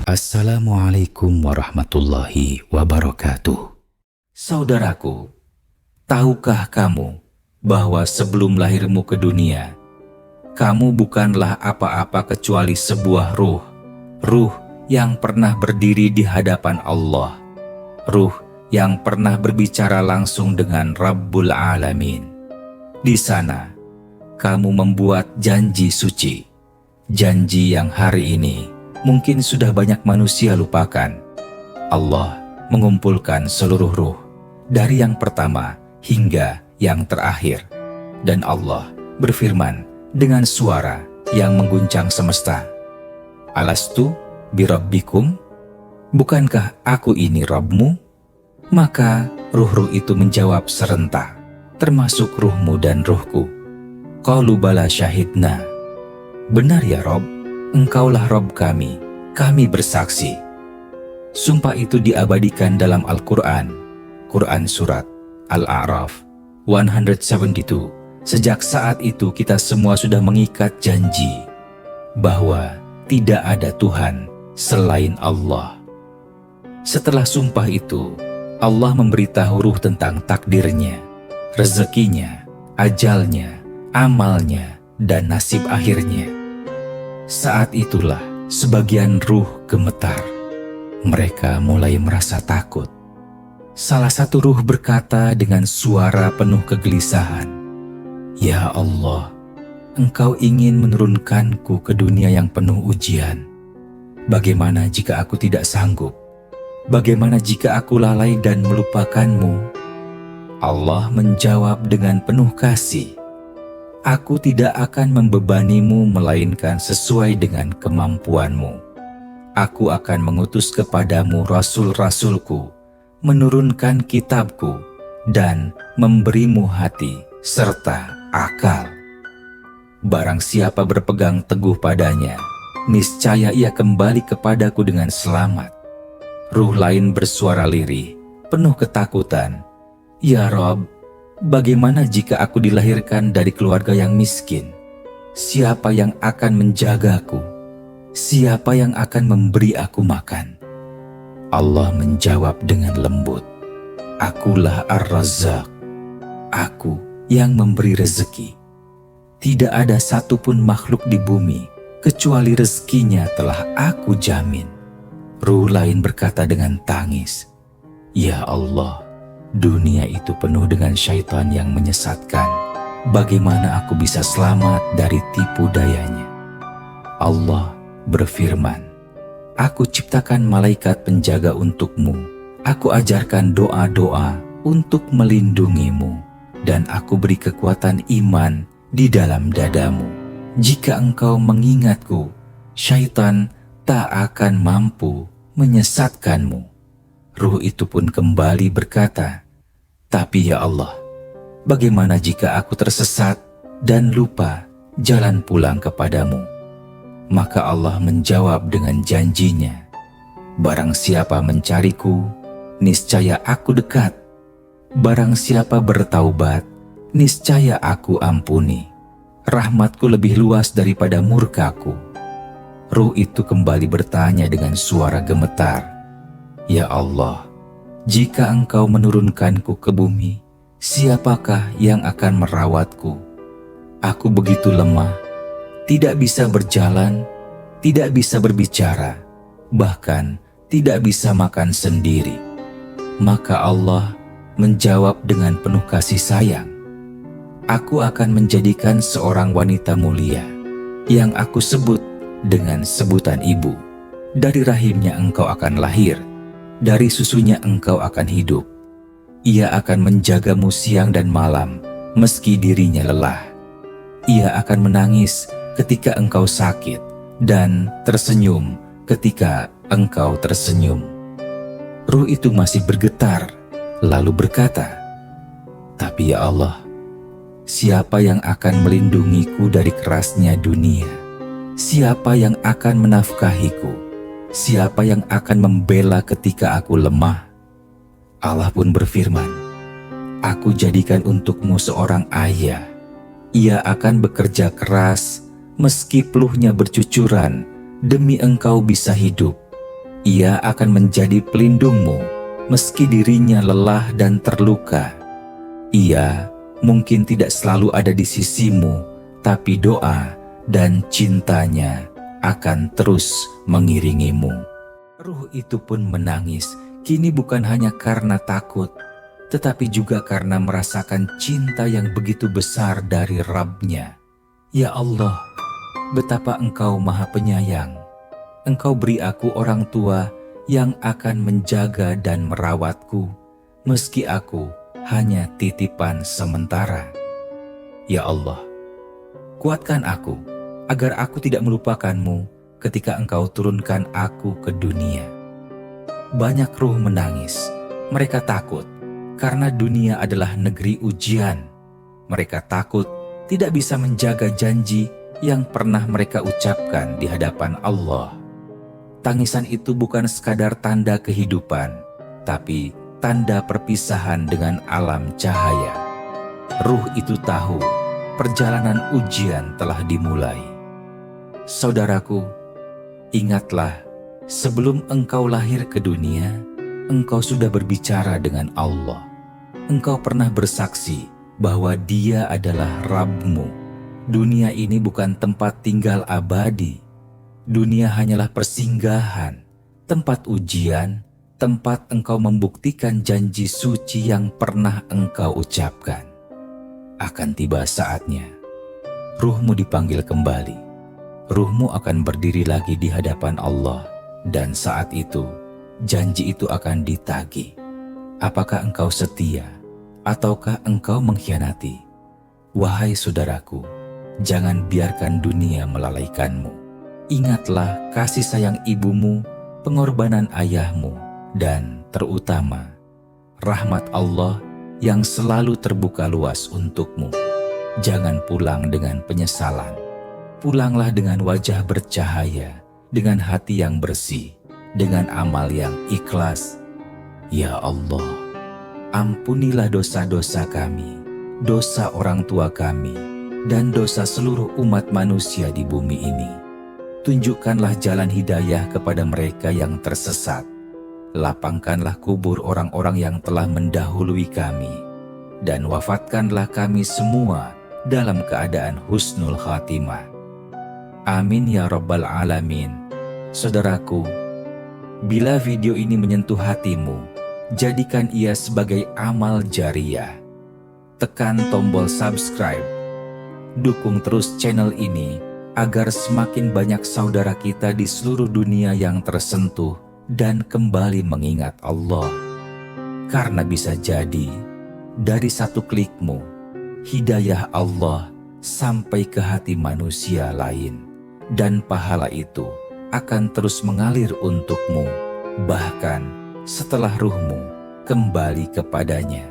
Assalamualaikum warahmatullahi wabarakatuh. Saudaraku, tahukah kamu bahwa sebelum lahirmu ke dunia, kamu bukanlah apa-apa kecuali sebuah ruh yang pernah berdiri di hadapan Allah, ruh yang pernah berbicara langsung dengan Rabbul Alamin. Di sana, kamu membuat janji suci, janji yang hari ini mungkin sudah banyak manusia lupakan. Allah mengumpulkan seluruh ruh, dari yang pertama hingga yang terakhir. Dan Allah berfirman dengan suara yang mengguncang semesta. Alastu birabbikum? Bukankah aku ini Rabbmu? Maka ruh-ruh itu menjawab serentak, termasuk ruhmu dan ruhku. Qalu bala syahidna. Benar ya Rabb, Engkaulah Rabb kami bersaksi. Sumpah itu diabadikan dalam Al-Quran, Quran Surat Al-A'raf 172. Sejak saat itu kita semua sudah mengikat janji bahwa tidak ada Tuhan selain Allah. Setelah sumpah itu, Allah memberitahu ruh tentang takdirnya, rezekinya, ajalnya, amalnya, dan nasib akhirnya. Saat itulah sebagian ruh gemetar. Mereka mulai merasa takut. Salah satu ruh berkata dengan suara penuh kegelisahan, "Ya Allah, Engkau ingin menurunkanku ke dunia yang penuh ujian. Bagaimana jika aku tidak sanggup? Bagaimana jika aku lalai dan melupakanmu?" Allah menjawab dengan penuh kasih, "Aku tidak akan membebanimu melainkan sesuai dengan kemampuanmu. Aku akan mengutus kepadamu rasul-rasulku, menurunkan kitabku, dan memberimu hati serta akal. Barang siapa berpegang teguh padanya, niscaya ia kembali kepadaku dengan selamat." Ruh lain bersuara lirih, penuh ketakutan, "Ya Rabb, bagaimana jika aku dilahirkan dari keluarga yang miskin? Siapa yang akan menjagaku? Siapa yang akan memberi aku makan?" Allah menjawab dengan lembut, "Akulah Ar-Razzaq. Aku yang memberi rezeki. Tidak ada satupun makhluk di bumi kecuali rezekinya telah aku jamin." Ruh lain berkata dengan tangis, "Ya Allah, dunia itu penuh dengan syaitan yang menyesatkan. Bagaimana aku bisa selamat dari tipu dayanya?" Allah berfirman, "Aku ciptakan malaikat penjaga untukmu. Aku ajarkan doa-doa untuk melindungimu. Dan aku beri kekuatan iman di dalam dadamu. Jika engkau mengingatku, syaitan tak akan mampu menyesatkanmu." Ruh itu pun kembali berkata, "Tapi ya Allah, bagaimana jika aku tersesat dan lupa jalan pulang kepadamu?" Maka Allah menjawab dengan janjinya, "Barang siapa mencariku, niscaya aku dekat. Barang siapa bertaubat, niscaya aku ampuni. Rahmatku lebih luas daripada murkaku." Ruh itu kembali bertanya dengan suara gemetar, "Ya Allah, jika Engkau menurunkanku ke bumi, siapakah yang akan merawatku? Aku begitu lemah, tidak bisa berjalan, tidak bisa berbicara, bahkan tidak bisa makan sendiri." Maka Allah menjawab dengan penuh kasih sayang, "Aku akan menjadikan seorang wanita mulia yang aku sebut dengan sebutan ibu. Dari rahimnya engkau akan lahir, dari susunya engkau akan hidup. Ia akan menjagamu siang dan malam meski dirinya lelah. Ia akan menangis ketika engkau sakit dan tersenyum ketika engkau tersenyum." Ruh itu masih bergetar, lalu berkata, "Tapi ya Allah, siapa yang akan melindungiku dari kerasnya dunia? Siapa yang akan menafkahiku? Siapa yang akan membela ketika aku lemah?" Allah pun berfirman, "Aku jadikan untukmu seorang ayah. Ia akan bekerja keras meski peluhnya bercucuran demi engkau bisa hidup. Ia akan menjadi pelindungmu meski dirinya lelah dan terluka. Ia mungkin tidak selalu ada di sisimu, tapi doa dan cintanya akan terus mengiringimu. Ruh itu pun menangis, kini bukan hanya karena takut, tetapi juga karena merasakan cinta yang begitu besar dari Rabb-Nya. Ya Allah, betapa Engkau Maha Penyayang. Engkau beri aku orang tua yang akan menjaga dan merawatku, meski aku hanya titipan sementara. Ya Allah, kuatkan aku agar aku tidak melupakanmu ketika Engkau turunkan aku ke dunia. Banyak ruh menangis. Mereka takut karena dunia adalah negeri ujian. Mereka takut tidak bisa menjaga janji yang pernah mereka ucapkan di hadapan Allah. Tangisan itu bukan sekadar tanda kehidupan, tapi tanda perpisahan dengan alam cahaya. Ruh itu tahu perjalanan ujian telah dimulai. Saudaraku, ingatlah, sebelum engkau lahir ke dunia, engkau sudah berbicara dengan Allah. Engkau pernah bersaksi bahwa Dia adalah Rabb-Mu. Dunia ini bukan tempat tinggal abadi. Dunia hanyalah persinggahan, tempat ujian, tempat engkau membuktikan janji suci yang pernah engkau ucapkan. Akan tiba saatnya, ruhmu dipanggil kembali. Ruhmu akan berdiri lagi di hadapan Allah, dan saat itu, janji itu akan ditagih. Apakah engkau setia, ataukah engkau mengkhianati? Wahai saudaraku, jangan biarkan dunia melalaikanmu. Ingatlah kasih sayang ibumu, pengorbanan ayahmu, dan terutama, rahmat Allah yang selalu terbuka luas untukmu. Jangan pulang dengan penyesalan. Pulanglah dengan wajah bercahaya, dengan hati yang bersih, dengan amal yang ikhlas. Ya Allah, ampunilah dosa-dosa kami, dosa orang tua kami, dan dosa seluruh umat manusia di bumi ini. Tunjukkanlah jalan hidayah kepada mereka yang tersesat. Lapangkanlah kubur orang-orang yang telah mendahului kami, dan wafatkanlah kami semua dalam keadaan husnul khatimah. Amin ya Rabbal Alamin. Saudaraku, bila video ini menyentuh hatimu, jadikan ia sebagai amal jariyah. Tekan tombol subscribe. Dukung terus channel ini agar semakin banyak saudara kita di seluruh dunia yang tersentuh dan kembali mengingat Allah. Karena bisa jadi, dari satu klikmu, hidayah Allah sampai ke hati manusia lain. Dan pahala itu akan terus mengalir untukmu, bahkan setelah ruhmu kembali kepadanya.